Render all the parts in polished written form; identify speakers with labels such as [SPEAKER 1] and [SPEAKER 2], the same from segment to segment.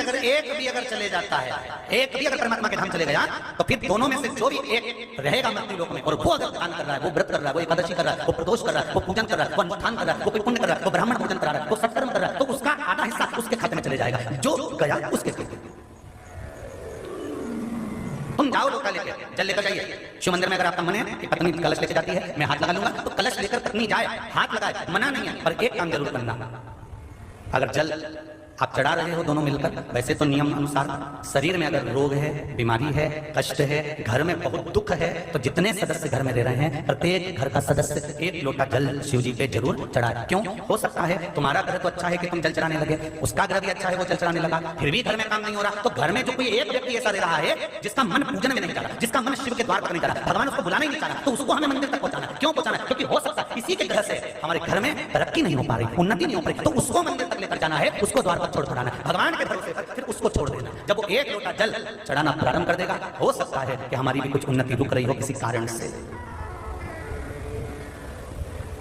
[SPEAKER 1] अगर एक भी अगर चले जाता है, एक भी अगर परमात्मा के धाम चले गया, तो फिर दोनों में से जो भी एक रहेगा मृत्यु लोक में, और वो अगर दान कर रहा है, वो व्रत कर रहा है, वो एकादशी कर रहा है, वो प्रदोष कर रहा है, वो पूजन कर रहा है, वो अनुष्ठान कर रहा है, वो पुण्य कर रहा है, वो ब्राह्मण भोजन करा रहा है, वो सत्कर्म कर रहा है, तो उसका आधा हिस्सा उसके खाते में चले जाएगा, जो गया उसके खाते में। तुम जाओ लोटा लेके, जल लेकर जाइए। शिव मंदिर में अगर आपका मन है कि पत्नी कलश लेके जाती है, मैं हाथ लगा लूंगा, तो कलश लेकर पत्नी जाए, हाथ लगाए, मना नहीं है, पर एक काम जरूर करना, अगर जल आप चढ़ा रहे हो दोनों मिलकर, वैसे तो नियम अनुसार शरीर में अगर रोग है, बीमारी है, कष्ट है, घर में बहुत दुख है, तो जितने सदस्य घर में रह रहे हैं, प्रत्येक घर का सदस्य एक लोटा जल शिव जी पे जरूर चढ़ाए। क्यों? हो सकता है तुम्हारा ग्रह तो अच्छा है कि तुम जल चढ़ाने लगे, उसका ग्रह भी अच्छा है, वो जल चढ़ाने लगा, फिर भी घर में काम नहीं हो रहा, तो घर में जो कोई एक व्यक्ति ऐसा रह रहा है जिसका मन पूजन में नहीं जा रहा, जिसका मन शिव के द्वार पर नहीं जा रहा, भगवान उसको बुलाने नहीं चाह रहा, तो उसको हमें मंदिर तक पहुंचाना है। क्यों पहुंचाना है? क्योंकि हो सकता है इसी के ग्रह से हमारे घर में तरक्की नहीं हो पा रही, उन्नति नहीं हो पा रही, तो उसको मंदिर तक लेकर जाना है, उसको द्वार पर छोड़ आना है, भगवान के भरोसे पर फिर उसको छोड़ देना। जब वो एक लोटा जल चढ़ाना प्रारंभ कर देगा, हो सकता है कि हमारी भी कुछ उन्नति रुक रही हो किसी कारण से।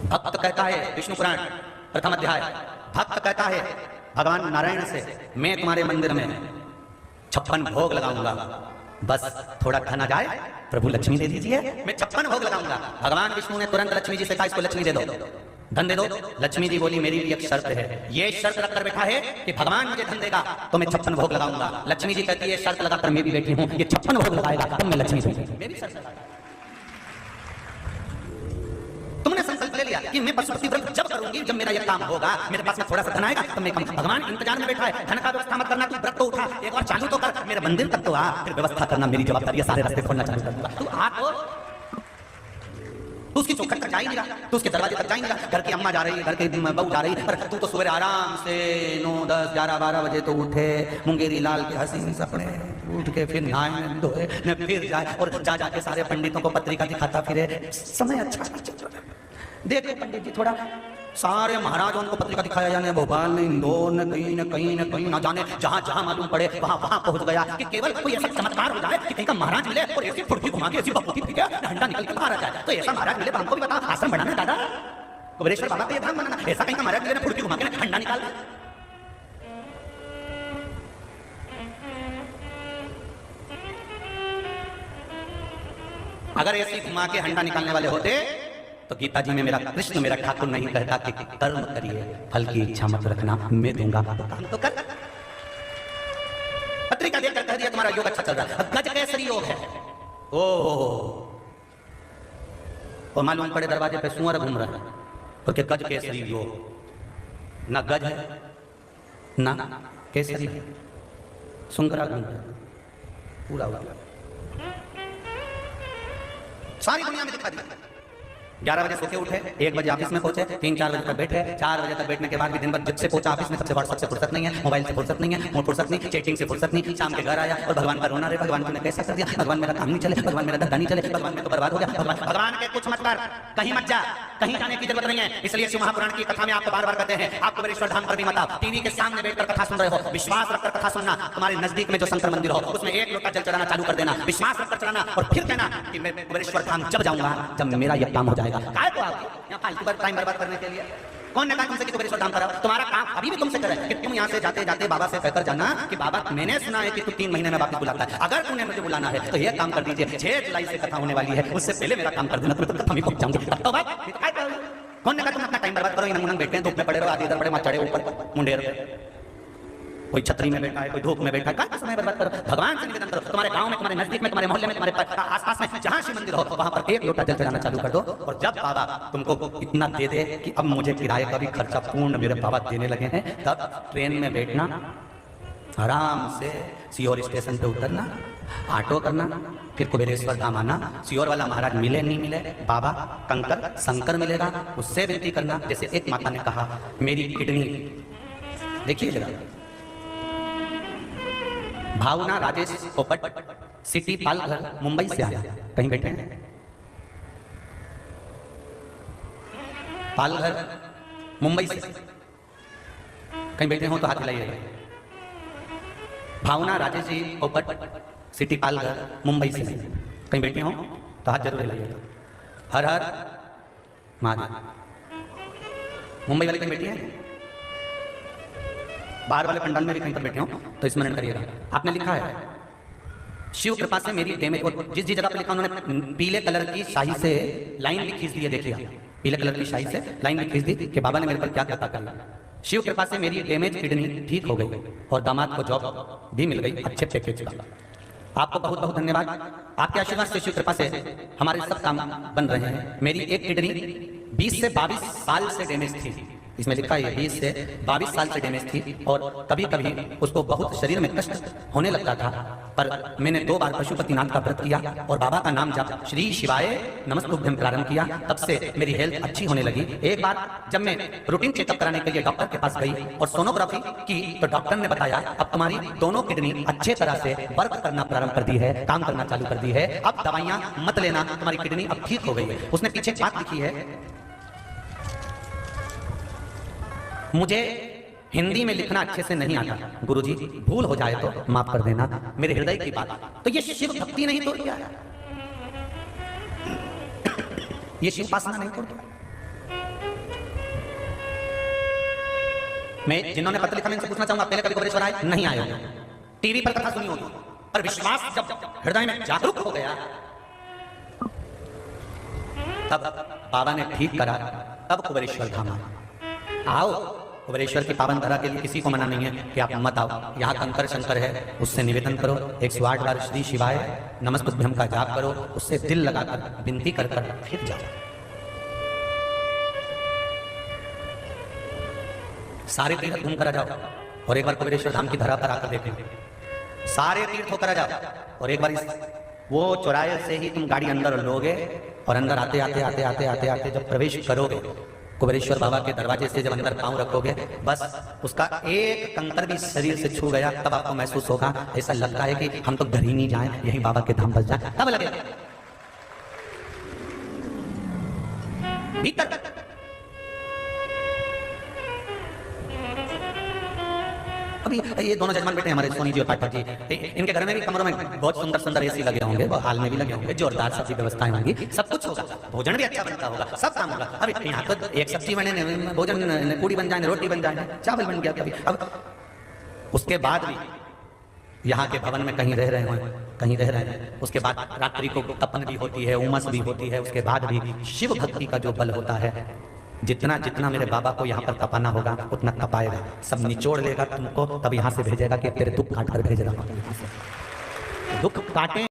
[SPEAKER 1] भक्त कहता है, विष्णु पुराण प्रथम अध्याय, भक्त कहता है भगवान नारायण से, मैं तुम्हारे मंदिर में 56 भोग लगाऊंगा, बस थोड़ा खाना जाए, प्रभु लक्ष्मी दे दीजिए, मैं 56 भोग लगाऊंगा। भगवान विष्णु ने तुरंत लक्ष्मी जी से कहा, इसको लक्ष्मी दे दो, धन दे दो। लक्ष्मी जी बोली, मेरी भी एक शर्त है, ये शर्त रखकर बैठा है कि भगवान मुझे धन देगा तो मैं 56 भोग लगाऊंगा। लक्ष्मी जी कहती है, शर्त लगाकर मैं भी बैठी हूं, ये 56 भोग लगाएगा तब मैं लक्ष्मी दूंगी। मैं भी शर्त लगाऊंगा। तुमने संकल्प ले लिया कि मैं पशुपति व्रत जब करूंगी, जब मेरा ये काम होगा, मेरे पास में थोड़ा सा धन आएगा तब मैं कम। भगवान इंतजार में बैठा है, धन का व्यवस्था मत करना, तू व्रत तो उठा, एक और चालू तो कर, मेरे मंदिर तक तो आ, फिर व्यवस्था करना मेरी जवाबदारी है, सारे रास्ते खोलना चालू कर दूंगा। तू आ तो उसकी चौखट तक जा ही नहीं रहा, तो उसके दरवाजे तक जा ही नहीं रहा। घर की अम्मा जा रही है, घर की बहू जा रही है, पर तू तो सुबह आराम से 9, 10, 11, 12 बजे तो उठे, मुंगेरी लाल के हसीन सपने, उठ के फिर नहाए धोए न, फिर जाए और जा जाके सारे पंडितों को पत्रिका दिखाता फिरे। समय अच्छा चल रहा है। देखो पंडित जी, थोड़ा सारे महाराजों को पत्रिका दिखाया जाने, भोपाल में, इंदौर में, कहीं न कहीं न कहीं, ना जाने जहां जहां मालूम पड़े वहां वहां पहुंच गया, कि केवल कोई ऐसा चमत्कार हो जाए कि कहीं का महाराज मिले और ऐसी फुर्ती घुमा के ऐसी बपूती फेंके, डंडा निकल के बाहर आ जाए। तो ऐसा महाराज मिले तो हमको भी बता, आश्रम बनाना दादा, कुबेरेश्वर बाबा का ये धाम बनाना, ऐसा कहीं का महाराज मिले फुर्ती घुमा के डंडा निकाल। अगर ऐसी घुमा के हंडा निकालने वाले होते तो गीता जी में मेरा कृष्ण, मेरा ठाकुर नहीं कहता कि कर्म करिए, फल की इच्छा मत रखना, मैं दूंगा तो काम तो कर। पत्रिका देकर कह दिया तुम्हारा योग अच्छा चल रहा है, गज केसरी योग है। ओहो, और मालूम पड़े दरवाजे पे सुअर घूम रहा है, तो क्या गज केसरी योग, ना गज है ना केसरी है, सुंगरा घूम रहा है पूरा हुआ। सारी दुनिया में दिखा दिया। 11 बजे सो के उठे, 1 बजे ऑफिस में पहुंचे, 3-4 बजे तक बैठे, 4 बजे तक बैठने के बाद भी दिन भर जब से पहुंचा ऑफिस में सबसे व्हाट्सएप से फुर्सत नहीं है, मोबाइल से फुर्सत नहीं है, फुर्सत नहीं, चैटिंग से फुर्सत नहीं, शाम के घर आया और भगवान का रोना रहे, भगवान ने कैसा कर दिया, भगवान मेरा काम नहीं चले, भगवान मेरा धंधा नहीं चले, भगवान में तो बर्बाद हो गया। भगवान के कुछ मत कर, कहीं मत जा, कहीं जाने की जरूरत नहीं है। इसलिए शिव महापुराण की कथा में आपको बार बार कहते हैं, आप कुबेरेश्वर धाम पर भी मत आओ, टीवी के सामने बैठकर कथा सुन रहे हो, विश्वास रखकर कथा सुनना। तुम्हारे नजदीक में जो शंकर मंदिर हो उसमें 1 लोटा जल चढ़ाना चालू कर देना, विश्वास रखकर चढ़ाना, और फिर कहना कि मैं कुबेरेश्वर धाम जब जाऊंगा जब मेरा यह काम हो जाएगा। काय को आप यहाँ फालतू पर टाइम बर्बाद करने के लिए? कौन ने कहा तुमसे कि कुबेरेश्वर धाम कराओ? तुम्हारा काम अभी भी तुमसे करे कि तुम यहाँ से जाते जाते बाबा से कहकर जाना कि बाबा मैंने सुना है कि तू 3 महीने में वापस बुलाता है, अगर तूने मुझे बुलाना है तो ये काम कर दीजिए, 6 जुलाई से कथा होने वाली है, उससे पहले मेरा काम कर देना, तुम्हें तो कथा में पहुंच जाऊंगी। तो बात कौन ने कहा तुम अपना टाइम बर्बाद करो, नमूना बैठे हैं, धूप में पड़े रहो, आधे इधर पड़े, वहां चढ़े ऊपर मुंडेर, कोई छतरी में बैठा है, कोई धूप में बैठा है, कहाँ समय बर्बाद करो? भगवान से निवेदन करो, तुम्हारे गांव में, तुम्हारे नजदीक में, तुम्हारे मोहल्ले में, तुम्हारे आसपास में जहां शिव मंदिर हो वहां पर 1 लोटा जल चढ़ाना चालू कर दो। और जब बाबा तुमको इतना दे दे कि अब मुझे किराए का भी खर्चा पूर्ण मेरे बाबा देने लगे हैं, तब ट्रेन में बैठना, आराम से सीहोर स्टेशन पे उतरना, ऑटो करना, फिर कुबेरेश्वर धाम आना। सीहोर वाला महाराज मिले नहीं मिले, बाबा कंकर शंकर मिलेगा, उससे विनती करना। जैसे एक माता ने कहा, मेरी किडनी, देखिए जरा, भावना राजेश पोपट, सिटी पालघर, मुंबई से आया, कहीं बैठे हैं पालघर मुंबई से, कहीं बैठे हो तो हाथ हिलाइएगा। भावना राजेश जी पोपट, सिटी पालघर, मुंबई से, कहीं बैठे हो तो हाथ जरूर हिलाइएगा। हर हर महादेव। मुंबई वाले कहीं बैठी हैं? बाहर वाले पंडाल में भी कहीं पर बैठे हो तो स्मरण करिएगा। आपने लिखा है शिव कृपा से मेरी डैमेज, और जिस जगह पे लिखा उन्होंने पीले कलर की स्याही से लाइन भी खींच दी है, देखिए पीले कलर की स्याही से लाइन भी खींच दी कि बाबा ने मेरे पर क्या कृपा करी। शिव कृपा से मेरी डैमेज किडनी ठीक हो गई और दामाद को जॉब भी मिल गई अच्छे पैकेज का। आपको बहुत बहुत धन्यवाद। आपके आशीर्वाद से शिव कृपा से हमारे सब काम बन रहे हैं। मेरी एक किडनी 20 से 22 साल से डैमेज थी, इसमें लिखा है 20 से 22 साल से डैमेज थी, और कभी कभी उसको बहुत शरीर में कष्ट होने लगता था, पर मैंने 2 बार पशुपतिनाथ का व्रत किया और बाबा का नाम जप श्री शिवाय नमस्तुभ्यं प्रारंभ किया, तब से मेरी हेल्थ अच्छी होने लगी। एक बार जब मैं रूटीन चेकअप कराने के लिए डॉक्टर के पास गई और सोनोग्राफी की तो डॉक्टर ने बताया अब तुम्हारी दोनों किडनी अच्छे तरह से वर्क करना प्रारंभ कर दी है, काम करना चालू कर दी है, अब दवाइयां मत लेना, तुम्हारी किडनी अब ठीक हो गई है। उसने पीछे एक बात लिखी है, मुझे हिंदी में लिखना अच्छे से नहीं आता, गुरुजी भूल हो जाए तो माफ कर देना, मेरे हृदय की बात। तो ये शिव भक्ति नहीं तोड़ दिया, ये शिव उपासना नहीं तोड़ दिया। मैं जिन्होंने पत्र लिखा मैं इनसे पूछना चाहूंगा, पहले कभी कोबरेश्वर आए? नहीं आए होंगे, टीवी पर कथा सुनी होगी, पर विश्वास जब हृदय में जागरूक हो गया तब बाबा ने ठीक करा, तब कुबेरेश्वर धाम आए। आओ कुबेरेश्वर की पावन धरा के लिए किसी को मना नहीं है कि आप मत आओ, यहाँ कंकर शंकर है, उससे निवेदन करो, 108 बार श्री शिवाय नमस्तुभ्यं का जाप करो, उससे दिल लगाकर विनती कर फिर जाओ। सारे तीर्थ घूम कर आ जाओ और एक बार कुबेरेश्वर धाम की धरा पर आकर देखो, सारे तीर्थ होकर आ जाओ और एक बार वो चौराहे से ही तुम गाड़ी अंदर लोगे और अंदर आते आते आते आते आते आते जब प्रवेश करोगे कुबेरेश्वर बाबा के दरवाजे से, जब अंदर पांव रखोगे बस उसका एक कंकर भी शरीर से छू गया, तब आपको महसूस होगा ऐसा लगता है कि हम तो घर ही नहीं जाएं, यही बाबा के धाम बस जाएं, तब लगेगा भीतर। अभी ये दोनों जजमान बैठे हमारे सोनी जी और पाठक जी, इनके घर में भी कमरों में बहुत सुंदर सुंदर एसी लगे होंगे, हाल में भी लगे होंगे, जोरदार सब्जी व्यवस्थाएं होंगी, सब कुछ होगा, भोजन भी अच्छा बनता होगा, सब काम होगा। अभी यहाँ तो एक सब्जी बने, भोजन पूड़ी बन जाए, रोटी बन जाए, चावल बन गया कभी। अब उसके बाद भी यहाँ के भवन में कहीं रह रहे हो, कहीं रह रहे हैं, उसके बाद रात्रि को तपन भी होती है, उमस भी होती है, उसके बाद भी शिव भक्ति का जो बल होता है, जितना जितना मेरे बाबा को यहाँ पर तपाना होगा उतना तपाएगा, सब निचोड़ लेगा तुमको, तब यहाँ से भेजेगा कि तेरे दुख काट कर भेज रहा हूँ, दुख काटे।